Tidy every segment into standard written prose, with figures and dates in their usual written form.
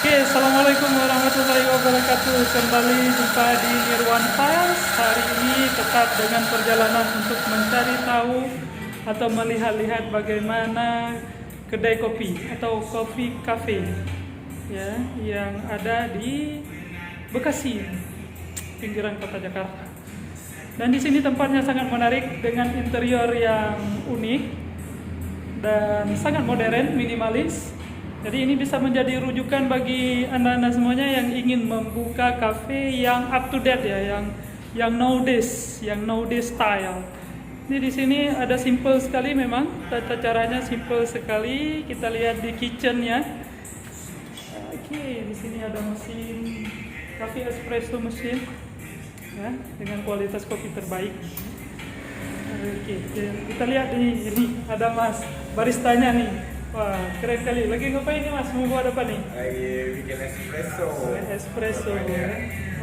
Oke, assalamualaikum warahmatullahi wabarakatuh. Kembali jumpa di Nirwan Files. Hari ini tetap dengan perjalanan untuk mencari tahu atau melihat-lihat bagaimana kedai kopi atau kopi cafe ya yang ada di Bekasi, pinggiran kota Jakarta. Dan di sini tempatnya sangat menarik dengan interior yang unik dan sangat modern, minimalis. Jadi ini bisa menjadi rujukan bagi anda-anda semuanya yang ingin membuka cafe yang up to date ya, yang nowadays style. Ini di sini ada simple sekali memang, tata caranya simple sekali. Kita lihat di kitchennya. Oke, di sini ada mesin cafe espresso mesin ya, dengan kualitas kopi terbaik. Oke, kita lihat ini ada mas baristanya nih. Wah, keren kali. Lagi ngapain nih mas? Mau buat apa nih? Lagi bikin espresso. Espresso.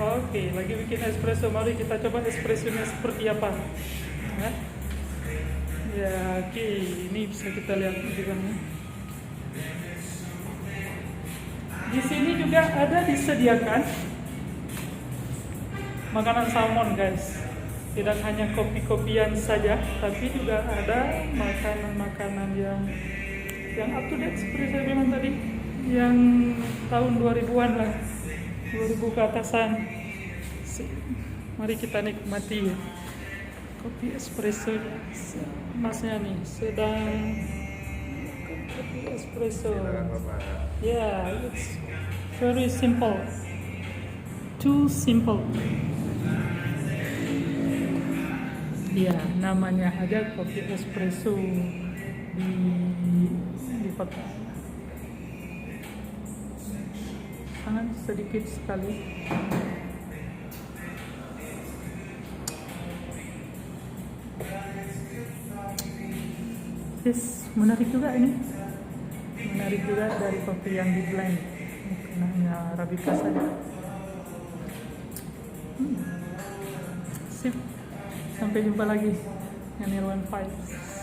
Oke, lagi bikin espresso. Mari kita coba espressonya seperti apa. Ya, oke. Ini bisa kita lihat juga nih. Di sini juga ada disediakan makanan salmon, guys. Tidak hanya kopi-kopian saja, tapi juga ada makanan-makanan yang up to date seperti saya bilang tadi, yang tahun 2000-an lah, 2000 ke atasan. Mari kita nikmati ya. Kopi espresso masnya nih sedang kopi espresso. Yeah, it's very simple, too simple. Ya, namanya aja kopi espresso di kota. Sangat sedikit sekali. Yes, menarik juga ini. Menarik juga dari kopi yang di blend, bukan hanya Arabica saja. Sip. Sampai jumpa lagi dengan Nirwan Files.